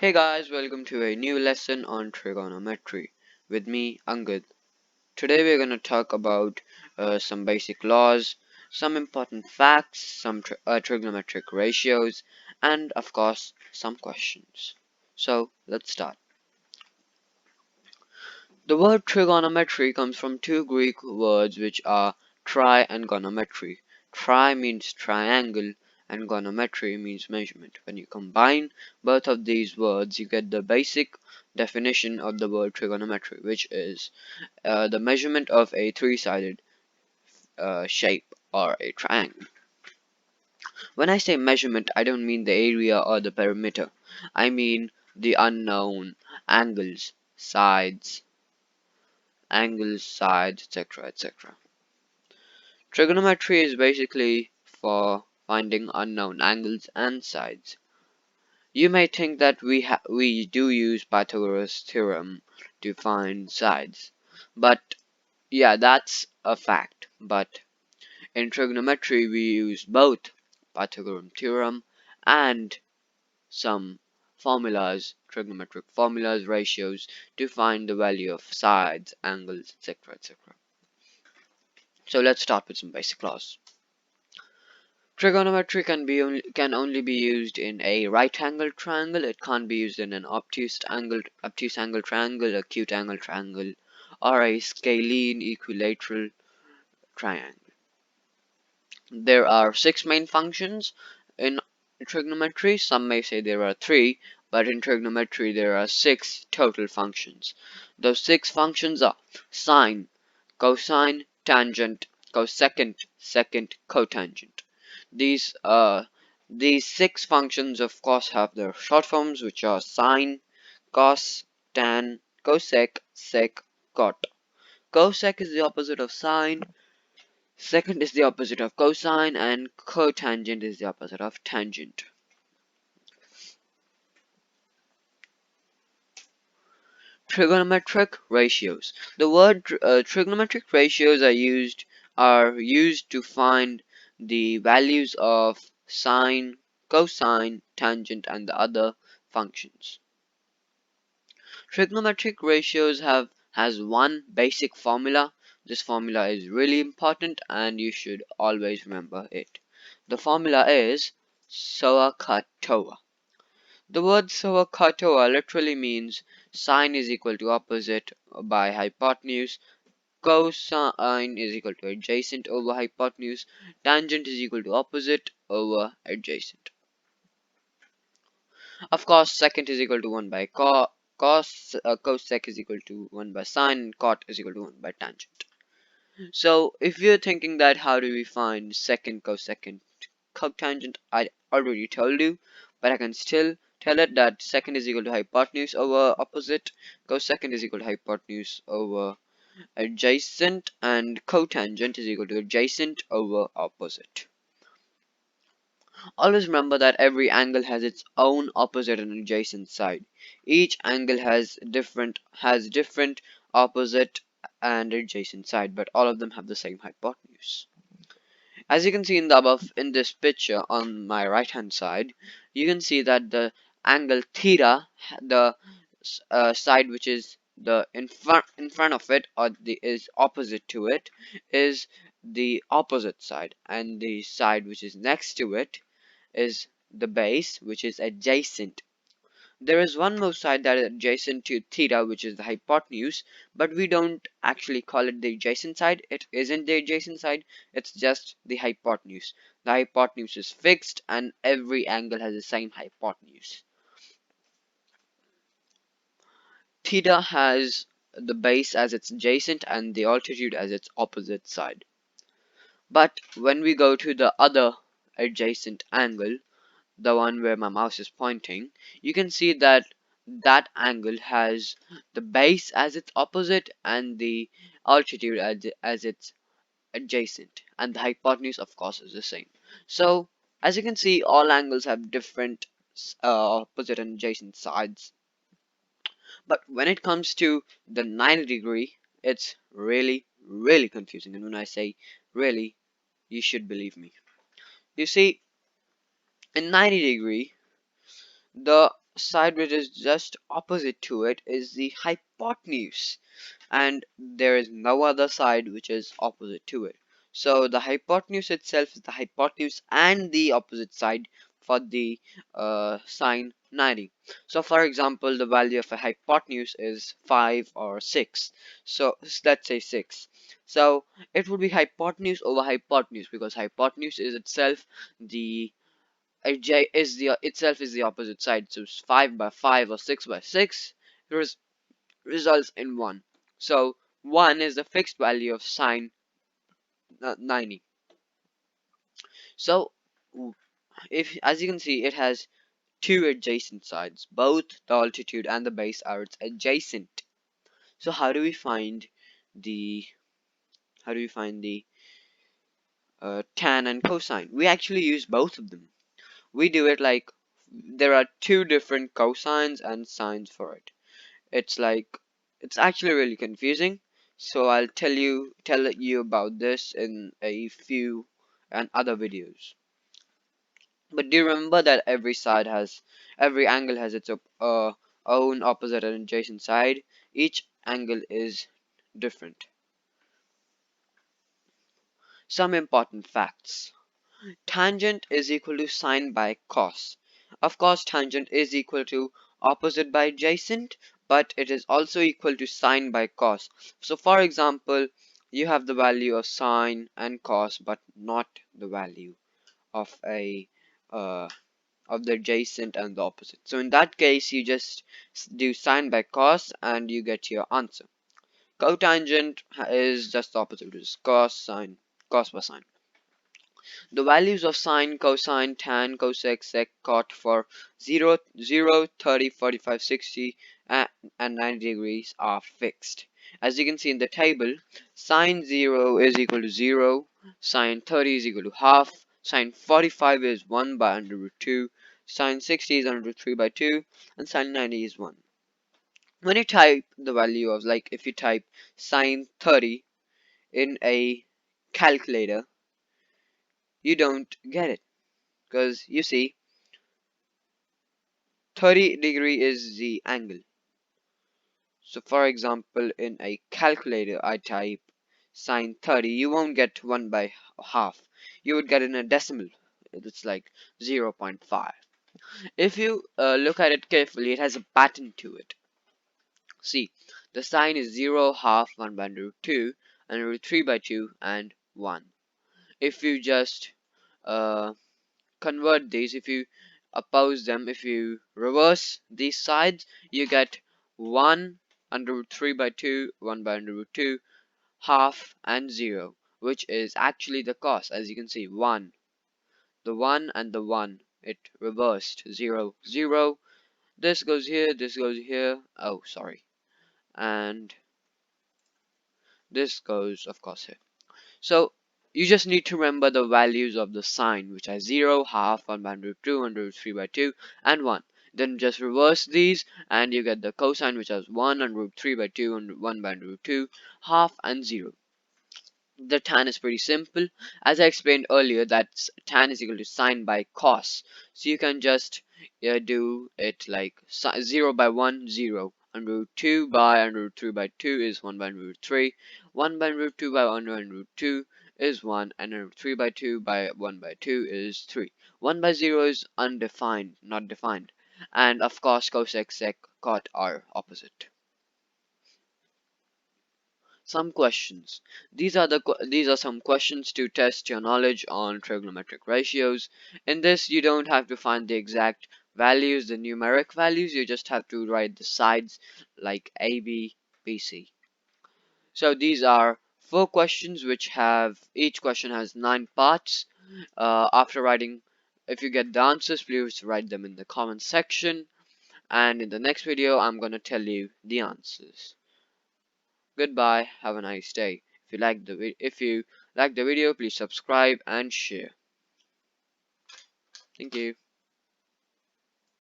Hey guys, welcome to a new lesson on trigonometry with me, Angad. Today we're going to talk about some basic laws, some important facts, some trigonometric ratios, and of course, some questions. So let's start. The word trigonometry comes from two Greek words which are tri and gonometry. Tri means triangle and gonometry means measurement. When you combine both of these words, you get the basic definition of the word trigonometry, which is the measurement of a three-sided shape or a triangle. When I say measurement, I don't mean the area or the perimeter. I mean the unknown sides, etc., etc. Trigonometry is basically for finding unknown angles and sides. You may think that we do use Pythagoras theorem to find sides, but yeah, that's a fact. But in trigonometry, we use both Pythagorean theorem and some formulas, trigonometric formulas, ratios to find the value of sides, angles, etc., etc. So let's start with some basic laws. Trigonometry can only be used in a right-angled triangle. It can't be used in an obtuse angle triangle, acute angle triangle, or a scalene equilateral triangle. There are six main functions in trigonometry. Some may say there are three, but in trigonometry there are six total functions. Those six functions are sine, cosine, tangent, cosecant, secant, cotangent. These uh these six functions of course have their short forms, which are sine, cos, tan, cosec, sec, cot. Cosec is the opposite of sine, secant is the opposite of cosine, and cotangent is the opposite of tangent. Trigonometric ratios. The word trigonometric ratios are used to find the values of sine, cosine, tangent, and the other functions. Trigonometric ratios has one basic formula. This formula is really important and you should always remember it. The formula is SOHCAHTOA. The word SOHCAHTOA literally means sine is equal to opposite by hypotenuse, cosine is equal to adjacent over hypotenuse, tangent is equal to opposite over adjacent. Of course, secant is equal to 1 by cosec is equal to 1 by sine, and cot is equal to 1 by tangent. So if you're thinking that how do we find secant, cosecant, cotangent, I already told you, but I can still tell it that secant is equal to hypotenuse over opposite, cosecant is equal to hypotenuse over adjacent, and cotangent is equal to adjacent over opposite. Always remember that every angle has its own opposite and adjacent side. Each angle has different opposite and adjacent side, but all of them have the same hypotenuse. As you can see in this picture on my right hand side, you can see that the angle theta, the side which is the in front of it, or the is opposite to it, is the opposite side, and the side which is next to it is the base, which is adjacent. There is one more side that is adjacent to theta, which is the hypotenuse, but we don't actually call it the adjacent side. It isn't the adjacent side, it's just the hypotenuse. The hypotenuse is fixed and every angle has the same hypotenuse. Theta has the base as its adjacent and the altitude as its opposite side. But when we go to the other adjacent angle, the one where my mouse is pointing, you can see that that angle has the base as its opposite and the altitude as its adjacent, and the hypotenuse of course is the same. So as you can see, all angles have different opposite and adjacent sides, but when it comes to the 90-degree, it's really confusing. And when I say really, you should believe me. You see, in 90-degree, the side which is just opposite to it is the hypotenuse, and there is no other side which is opposite to it. So the hypotenuse itself is the hypotenuse and the opposite side for the sine 90. So for example, the value of a hypotenuse is 5 or 6. So let's say 6. So it would be hypotenuse over hypotenuse, because hypotenuse is itself the itself is the opposite side. So 5 by 5 or 6 by 6 results in 1. So 1 is the fixed value of sine 90. So if, as you can see, it has two adjacent sides. Both the altitude and the base are its adjacent. So the how do we find the tan and cosine? We actually use both of them. We do it like there are two different cosines and sines for it. It's like it's actually really confusing. So I'll tell you about this in a few and other videos. But do you remember that every angle has its own opposite and adjacent side? Each angle is different. Some important facts. Tangent is equal to sine by cos. Of course, tangent is equal to opposite by adjacent, but it is also equal to sine by cos. So for example, you have the value of sine and cos, but not the value of a uh, of the adjacent and the opposite. So in that case, you just do sine by cos and you get your answer. Cotangent is just the opposite, which is cos, sine, cos by sine. The values of sine, cosine, tan, cosec, sec, cot for 0, 0, 30, 45, 60, and 90 degrees are fixed. As you can see in the table, sine 0 is equal to 0, sine 30 is equal to half, sine 45 is 1 by under root 2, sine 60 is under root 3 by 2, and sine 90 is 1. When you type the value of, like if you type sine 30 in a calculator, you don't get it, because you see 30 degree is the angle. So for example, in a calculator I type sine 30, you won't get 1 by half, you would get in a decimal. It's like 0.5. If you look at it carefully, it has a pattern to it. See, the sign is 0, half, 1 by root 2, and root 3 by 2, and 1. If you just uh, convert these, if you oppose them, if you reverse these sides, you get 1 under root 3 by 2, 1 by under root 2, half, and 0, which is actually the cos. As you can see, 1, the 1 and the 1, it reversed, 0, 0, this goes here, this goes here, oh sorry, and this goes of course here. So you just need to remember the values of the sine, which are 0, half, 1 by root 2, under root 3 by 2, and 1. Then just reverse these, and you get the cosine, which has 1 under root 3 by 2, and 1 by root 2, half, and 0. The tan is pretty simple. As I explained earlier, that tan is equal to sine by cos. So you can just do it like 0 by 1, 0. Under root 2 by under root 3 by 2 is 1 by root 3. 1 by root 2 by 1 by root 2 is 1. And root 3 by 2 by 1 by 2 is 3. 1 by 0 is undefined, not defined. And of course, cosec, sec, cot are opposite. Some questions. These are some questions to test your knowledge on trigonometric ratios. In this, you don't have to find the exact values, the numeric values. You just have to write the sides like A, B, B, C. So these are 4 questions which have each question has 9 parts. After writing, if you get the answers, please write them in the comment section. And in the next video, I'm gonna tell you the answers. Goodbye, have a nice day. If you like the video, please subscribe and share. Thank you.